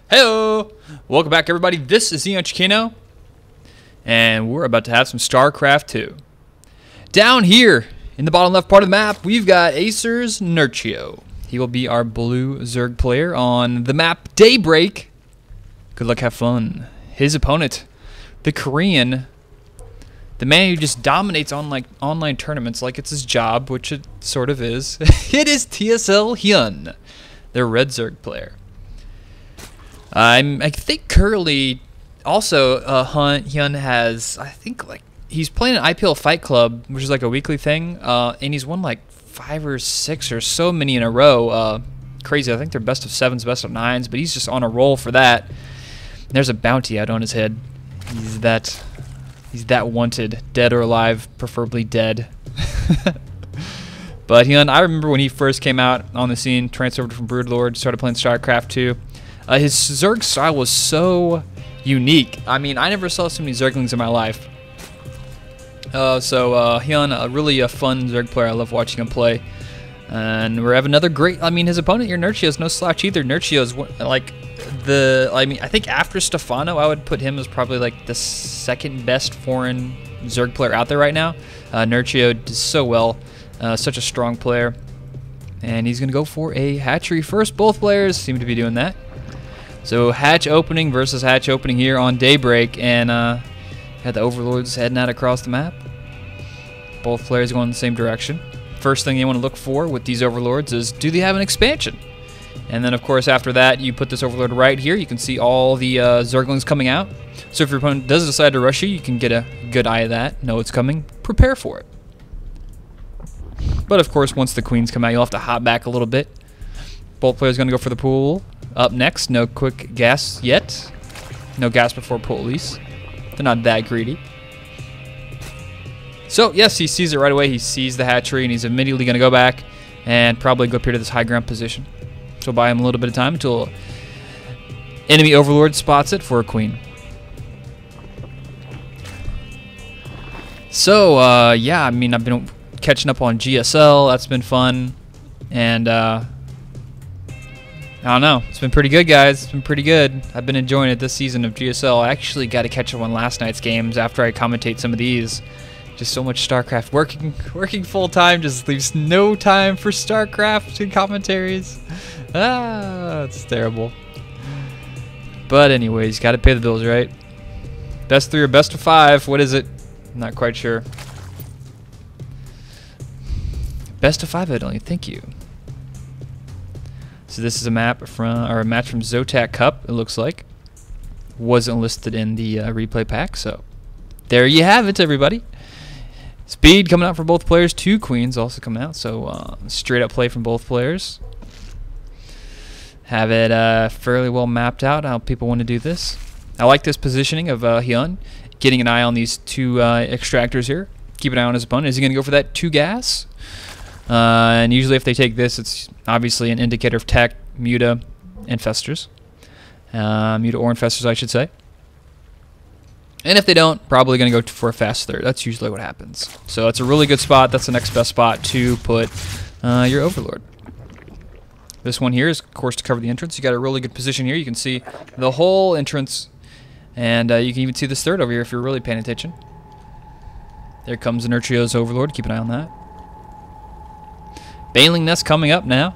Hello! Welcome back, everybody. This is EonShiKeno, and we're about to have some Starcraft 2. Down here, in the bottom left part of the map, we've got Acer's Nerchio. He will be our blue Zerg player on the map Daybreak. Good luck, have fun. His opponent, the Korean, the man who just dominates online tournaments like it's his job, which it sort of is. It is TSL Hyun, their red Zerg player. I think currently also Hyun has, I think, he's playing an IPL Fight Club, which is like a weekly thing, and he's won like 5 or 6 or so many in a row. Crazy. I think they're best of 7s, best of 9s, but he's just on a roll for that. There's a bounty out on his head. He's that wanted, dead or alive, preferably dead. But Hyun, I remember when he first came out on the scene, transferred from Broodlord, started playing StarCraft 2. His Zerg style was so unique. I mean, I never saw so many Zerglings in my life. Hyun, really a fun Zerg player. I love watching him play. And we have another great, his opponent here, Nerchio, is no slouch either. Nerchio is I think after Stefano, I would put him as probably like the second best foreign Zerg player out there right now. Nerchio does so well, such a strong player. And he's going to go for a hatchery first. Both players seem to be doing that. So hatch opening versus hatch opening here on Daybreak, and got the Overlords heading out across the map. Both players going in the same direction. First thing you want to look for with these Overlords is, do they have an expansion? And then, of course, after that, you put this Overlord right here. You can see all the Zerglings coming out. So if your opponent does decide to rush you can get a good eye of that, know it's coming, prepare for it. But, of course, once the Queens come out, you'll have to hop back a little bit. Both players going to go for the pool. Up next, no quick gas yet. No gas before pull, at least. They're not that greedy. So, yes, he sees it right away. He sees the hatchery, and he's immediately going to go back and probably go up here to this high ground position. So buy him a little bit of time until enemy Overlord spots it for a queen. So, yeah, I've been catching up on GSL. That's been fun. And, I don't know. It's been pretty good, guys. It's been pretty good. I've been enjoying it this season of GSL. I actually got to catch up on last night's games after I commentate some of these. Just so much StarCraft. Working full-time just leaves no time for StarCraft and commentaries. It's terrible. But anyways, got to pay the bills, right? Best 3 or best of 5. What is it? I'm not quite sure. Best of 5, evidently. Thank you. So this is a match from Zotac Cup, it looks like. Wasn't listed in the replay pack, so there you have it, everybody. Speed coming out for both players. 2 queens also coming out, so straight up play from both players. Have it fairly well mapped out how people want to do this. I like this positioning of Hyun, getting an eye on these 2 extractors here. Keep an eye on his opponent. Is he going to go for that 2 gas? And usually if they take this, it's obviously an indicator of tech, muta, infestors. Muta or infestors, I should say. And if they don't, probably going to go for a fast third. That's usually what happens. So it's a really good spot. That's the next best spot to put your Overlord. This one here is, of course, to cover the entrance. You got a really good position here. You can see the whole entrance. And you can even see this third over here if you're really paying attention. There comes the Nerchio's Overlord. Keep an eye on that. Baneling Nest coming up now.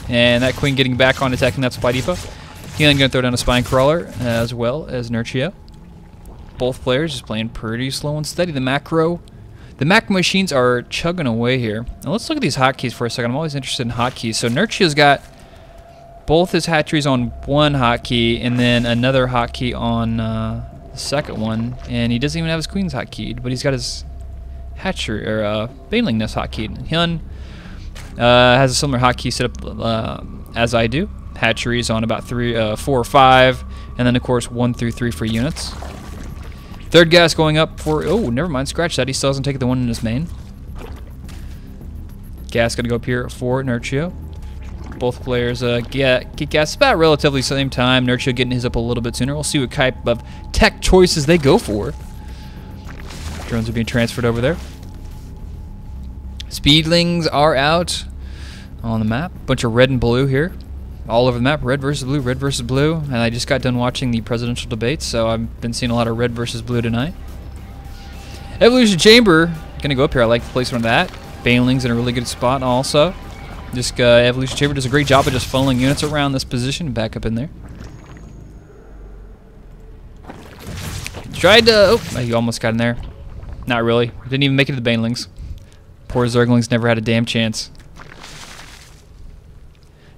And that Queen getting back on attacking that Supply Depot. Hyun going to throw down a Spine Crawler as well as Nerchio. Both players just playing pretty slow and steady. The macro machines are chugging away here. Now let's look at these hotkeys for a second. I'm always interested in hotkeys. So Nerchio's got both his hatcheries on one hotkey and then another hotkey on the second one. And he doesn't even have his Queen's hotkeyed, but he's got his hatchery or Baneling Nest hotkeyed. Hyun has a similar hotkey set up as I do. Hatcheries on about 4 or 5, and then of course 1 through 3 for units. Third gas going up for, oh, never mind, scratch that. He still hasn't taken the one in his main. Gas gonna go up here for Nerchio. Both players get gas about relatively same time. Nerchio getting his up a little bit sooner. We'll see what type of tech choices they go for. Drones are being transferred over there. Speedlings are out on the map. Bunch of red and blue here. all over the map. Red versus blue, red versus blue. And I just got done watching the presidential debates, so I've been seeing a lot of red versus blue tonight. Evolution Chamber, gonna go up here. I like the placement of that. Baneling's in a really good spot also. Just Evolution Chamber does a great job of just funneling units around this position and back up in there. Tried to, oh, you almost got in there. Not really. Didn't even make it to the Banelings. Poor Zerglings never had a damn chance.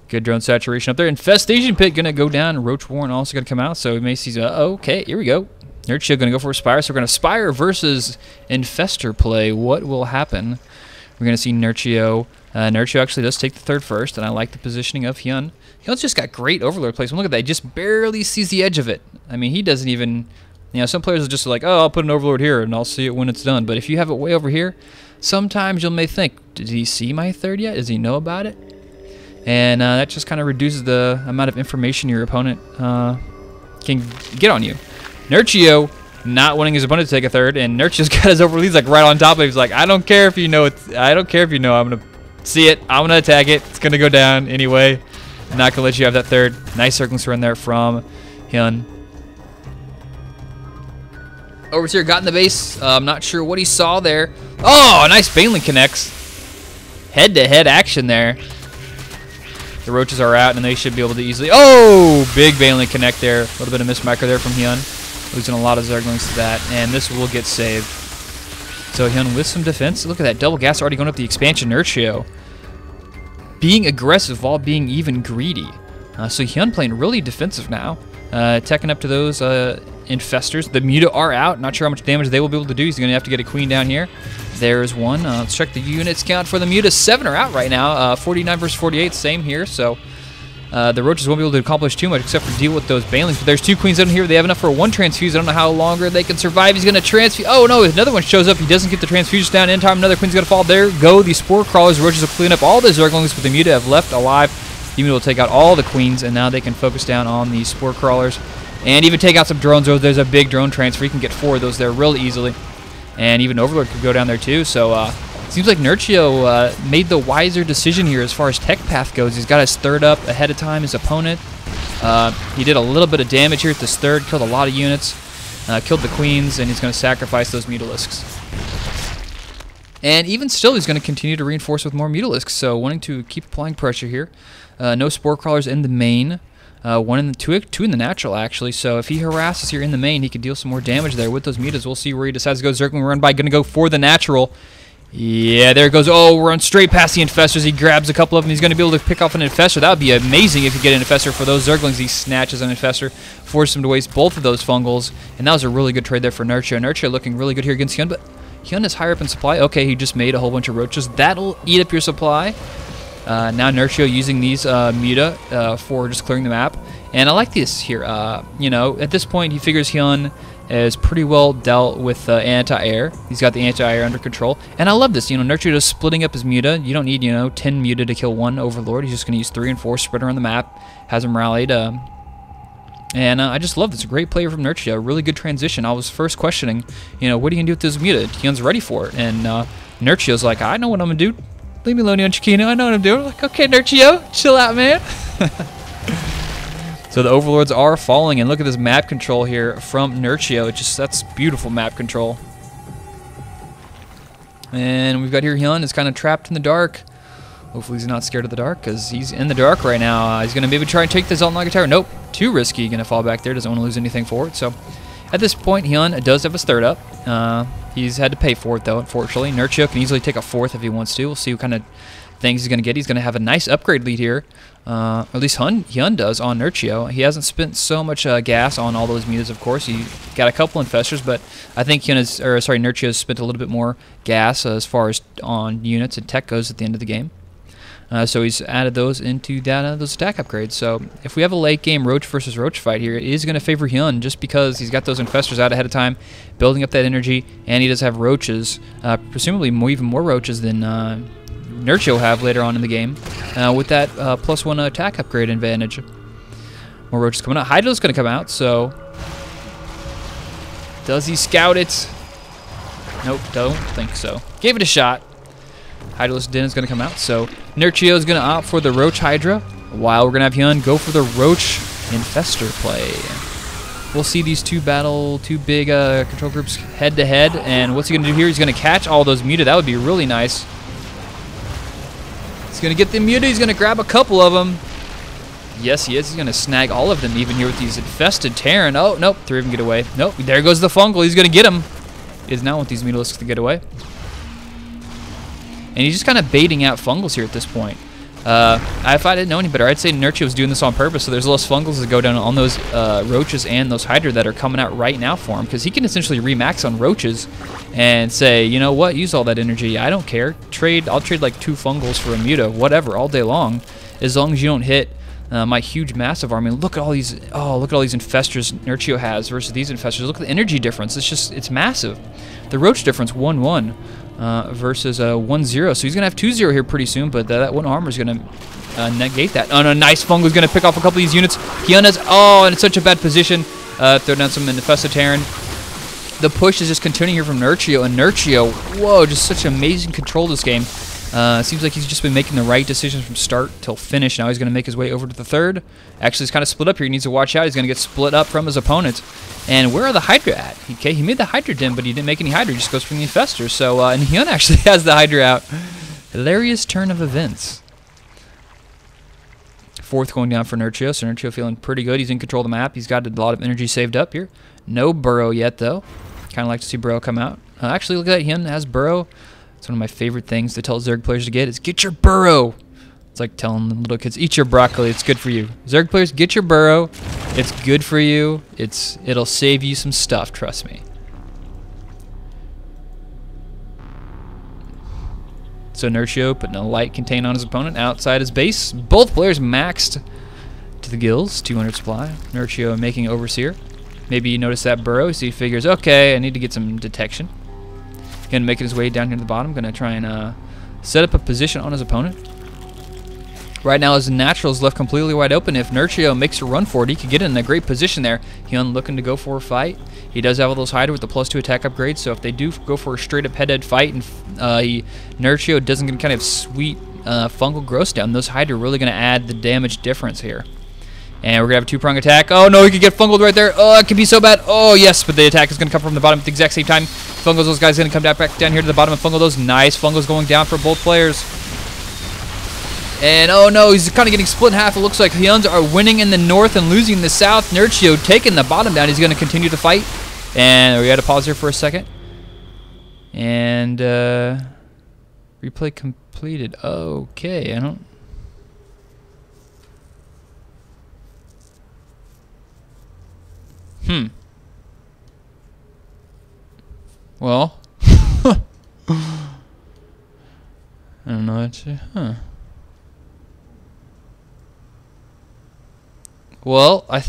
Good drone saturation up there. Infestation Pit gonna go down. Roach Warren also gonna come out, so we may see, okay, here we go. Nerchio gonna go for a Spire, so we're gonna Spire versus Infestor play. What will happen? We're gonna see Nerchio. Nerchio actually does take the third first, and I like the positioning of Hyun. Hyun's just got great Overlord placement. Look at that, he just barely sees the edge of it. I mean, he doesn't even, you know, some players are just like, oh, I'll put an Overlord here, and I'll see it when it's done. But if you have it way over here, sometimes you may think, did he see my third yet? Does he know about it? And that just kind of reduces the amount of information your opponent can get on you. Nerchio not wanting his opponent to take a third, and Nerchio's got his Overlord. He's like right on top of it. He's like, I don't care if you know it. I don't care if you know. I'm gonna see it. I'm gonna attack it. It's gonna go down anyway. I'm not gonna let you have that third. Nice circling surround there from Hyun. Overseer got in the base. I'm not sure what he saw there. Oh, nice Baneling connects. Head-to-head action there. The Roaches are out, and they should be able to easily... Oh, big Baneling connect there. A little bit of mismicro there from Hyun. Losing a lot of Zerglings to that, and this will get saved. So Hyun with some defense. Look at that double gas already going up the expansion. Nerchio being aggressive while being even greedy. So Hyun playing really defensive now. Teching up to those Infestors. The Muta are out. Not sure how much damage they will be able to do. He's going to have to get a Queen down here. There's one. Let's check the units count for the Muta. 7 are out right now. 49 versus 48. Same here. So the Roaches won't be able to accomplish too much except for deal with those Banelings. But there's 2 Queens down here. They have enough for 1 transfuse. I don't know how longer they can survive. He's going to transfuse. Oh, no. Another one shows up. He doesn't get the transfusions down in time. Another Queen's going to fall. There go the Spore Crawlers. Roaches will clean up all the Zerglings, but the Muta have left alive. The Muta will take out all the Queens, and now they can focus down on the Spore Crawlers. And even take out some drones. There's a big drone transfer. You can get 4 of those there real easily. And even Overlord could go down there too. So seems like Nerchio made the wiser decision here as far as tech path goes. He's got his third up ahead of time, his opponent. He did a little bit of damage here at this third, killed a lot of units, killed the Queens, and he's going to sacrifice those Mutalisks. And even still, he's going to continue to reinforce with more Mutalisks. So wanting to keep applying pressure here. No Spore Crawlers in the main. 1 in the 2 in the natural actually. So if he harasses here in the main, he could deal some more damage there with those Mutas. We'll see where he decides to go. Zergling run by, gonna go for the natural. Yeah, there it goes. Oh, we're on straight past the Infestors. He grabs a couple of them. He's gonna be able to pick off an Infestor. That would be amazing if you get an Infestor for those Zerglings. He snatches an Infestor, forces him to waste both of those Fungals, and that was a really good trade there for Nerchio. Nerchio looking really good here against Hyun, but Hyun is higher up in supply. Okay, he just made a whole bunch of Roaches. That'll eat up your supply. Now Nerchio using these Muta for just clearing the map. And I like this here. You know, at this point, he figures Hyun is pretty well dealt with anti-air. He's got the anti-air under control. And I love this. You know, Nerchio just splitting up his Muta. You don't need, you know, 10 Muta to kill 1 Overlord. He's just going to use 3 and 4, spread around the map, has him rallied. And I just love this. A great player from Nerchio. Really good transition. I was first questioning, you know, what are you going to do with this Muta? Hyun's ready for it. And Nerchio's like, I know what I'm going to do. Leave me alone, EonShiKeno. I know what I'm doing. I'm like, okay, Nerchio, chill out, man. So the Overlords are falling, and look at this map control here from Nerchio. That's beautiful map control. And we've got here Hyun is kind of trapped in the dark. Hopefully he's not scared of the dark, because he's in the dark right now. He's going to maybe try and take this Alt Tower. Nope, too risky. Going to fall back there. Doesn't want to lose anything for it. So at this point, Hyun does have his third up. He's had to pay for it, though, unfortunately. Nerchio can easily take a 4th if he wants to. We'll see what kind of things he's going to get. He's going to have a nice upgrade lead here. At least Hyun does on Nerchio. He hasn't spent so much gas on all those Mutas, of course. He got a couple Infestors, but I think Nerchio has spent a little bit more gas as far as on units and tech goes at the end of the game. So he's added those into those attack upgrades. So if we have a late game Roach versus Roach fight here, it is going to favor Hyun just because he's got those Infestors out ahead of time, building up that energy, and he does have Roaches, presumably even more Roaches than Nerchio have later on in the game, with that +1 attack upgrade advantage. More Roaches coming out. Hydra's going to come out, so does he scout it? Nope, don't think so. Gave it a shot. Hydra's Den is going to come out, so Nerchio is going to opt for the Roach Hydra. while we're going to have Hyun go for the Roach Infestor play. We'll see these two battle, two big control groups head to head. And what's he going to do here? He's going to catch all those muted. That would be really nice. He's going to get them muted. He's going to grab a couple of them. Yes, he is. He's going to snag all of them, even here with these infested Terran. Oh, nope. 3 of them get away. Nope. There goes the fungal. He's going to get him. He does not want these mutalisks to get away. And he's just kind of baiting out fungals here at this point. If I didn't know any better, I'd say Nerchio was doing this on purpose, so there's less fungals to go down on those roaches and those Hydra that are coming out right now for him, because he can essentially remax on roaches and say, you know what, use all that energy. I don't care. I'll trade like 2 fungals for a muta, whatever, all day long, as long as you don't hit my huge, massive army. Look at all these. Oh, look at all these infestors Nerchio has versus these infestors. Look at the energy difference. It's massive. The roach difference 1-1. Versus 1-0. So he's going to have 2-0 here pretty soon, but that 1 armor is going to negate that. Oh, no, nice fungal is going to pick off a couple of these units. Hyun is, in such a bad position. Throw down some infested Terran. The push is just continuing here from Nerchio, and Nerchio, whoa, just such amazing control this game. Seems like he's just been making the right decisions from start till finish. Now he's going to make his way over to the third. Actually, he's kind of split up here. He needs to watch out. He's going to get split up from his opponent. And where are the Hydra at? Okay, he made the Hydra dim, but he didn't make any Hydra. He just goes from the Infestor. So, and Hyun actually has the Hydra out. Hilarious turn of events. 4th going down for Nerchio. So Nerchio feeling pretty good. He's in control of the map. He's got a lot of energy saved up here. No Burrow yet, though. Kind of like to see Burrow come out. Actually, look at that. Hyun has Burrow. It's one of my favorite things to tell Zerg players to get is get your burrow. It's like telling the little kids, eat your broccoli, it's good for you. Zerg players, get your burrow. It's good for you. It'll save you some stuff, trust me. So Nerchio putting a light contain on his opponent outside his base. Both players maxed to the gills, 200 supply. Nerchio making Overseer. Maybe you notice that burrow, so he figures, okay, I need to get some detection. Gonna make his way down here to the bottom. Gonna try and set up a position on his opponent. Right now his natural is left completely wide open. If Nerchio makes a run for it, he could get in a great position there. Hyun looking to go for a fight. He does have all those Hydra with the +2 attack upgrades, so if they do go for a straight up head-to-head fight and Nerchio doesn't get kind of sweet fungal growth down, those Hydra are really gonna add the damage difference here. And we're going to have a 2-prong attack. Oh, no, he could get fungled right there. Oh, it could be so bad. Oh, yes, but the attack is going to come from the bottom at the exact same time. Fungals, those guys going to come back down here to the bottom and fungal those. Nice fungals going down for both players. And, oh, no, he's kind of getting split in half. It looks like Hyuns are winning in the north and losing in the south. Nerchio taking the bottom down. He's going to continue to fight. And we got to pause here for a second. And replay completed. Okay, I don't... Well, I don't know what to, Well, I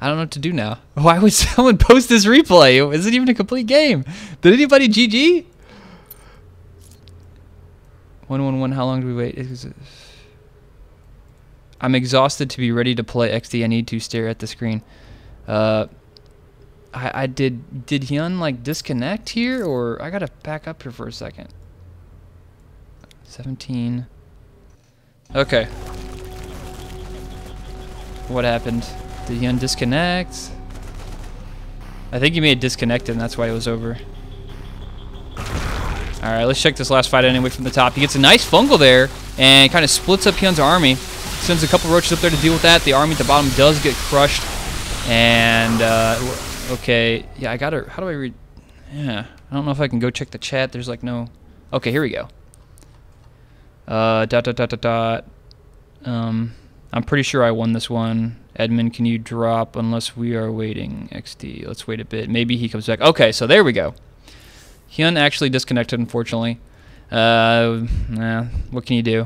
don't know what to do now. Why would someone post this replay? It isn't even a complete game. Did anybody GG? 1-1-1, how long do we wait? I'm exhausted to be ready to play XD. I need to stare at the screen. Did Hyun like disconnect here, or I gotta back up here for a second. 17. Okay. What happened? Did Hyun disconnect? I think he may have disconnected, and that's why it was over. All right, let's check this last fight anyway from the top. He gets a nice fungal there, and kind of splits up Hyun's army. Sends a couple roaches up there to deal with that. The army at the bottom does get crushed, and. Okay, yeah, I gotta, how do I read, yeah, I don't know if I can go check the chat, there's like no, okay, here we go. I'm pretty sure I won this one. Edmund, can you drop unless we are waiting, XD, let's wait a bit, maybe he comes back. Okay, so there we go. Hyun actually disconnected, unfortunately. What can you do?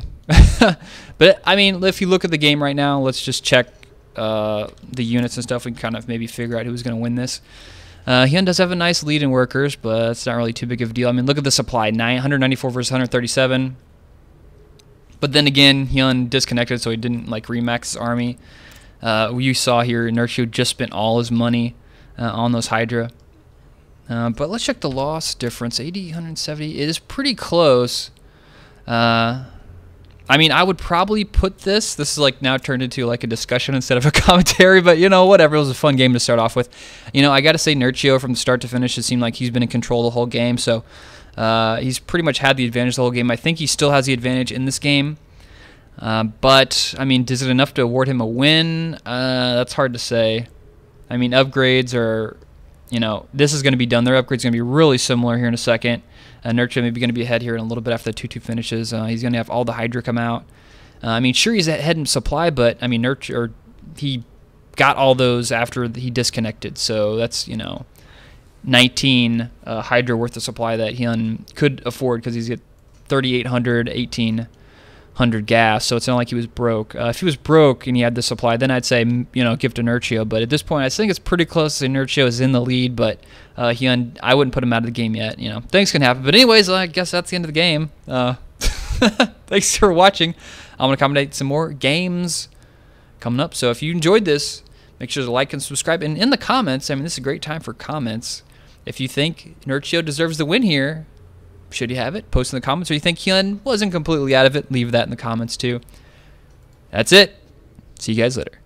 But, I mean, if you look at the game right now, let's just check the units and stuff. We can kind of maybe figure out who's going to win this. Hyun does have a nice lead in workers, but it's not really too big of a deal. I mean, look at the supply, 194 versus 137. But then again, Hyun disconnected, so he didn't like remax his army. You saw here, Nerchio just spent all his money on those Hydra. But let's check the loss difference. 80, 170. It is pretty close. I I mean, I would probably put this. This is like now turned into like a discussion instead of a commentary, but you know, whatever. It was a fun game to start off with. You know, I got to say Nerchio from start to finish, it seemed like he's been in control the whole game. So he's pretty much had the advantage the whole game. I think he still has the advantage in this game. But, I mean, is it enough to award him a win? That's hard to say. I mean, upgrades are, you know, this is going to be done. Their upgrade's going to be really similar here in a second. Nerchio maybe going to be ahead here in a little bit after the 2-2 finishes. He's going to have all the Hydra come out. I mean, sure, he's ahead in supply, but, I mean, Nerchio, he got all those after he disconnected. So that's, you know, 19 Hydra worth of supply that Hyun could afford because he's got 3,800, 1,800 gas. So it's not like he was broke. If he was broke and he had the supply, then I'd say, you know, give to Nerchio. But at this point, I think it's pretty close. Nerchio is in the lead, but Hyun, I wouldn't put him out of the game yet. You know, things can happen. But anyways, I guess that's the end of the game. Thanks for watching. I'm going to commentate some more games coming up. So if you enjoyed this, make sure to like and subscribe. And in the comments, I mean, this is a great time for comments. If you think Nerchio deserves the win here, should you have it? Post in the comments. Or you think Hyun wasn't completely out of it, leave that in the comments too. That's it. See you guys later.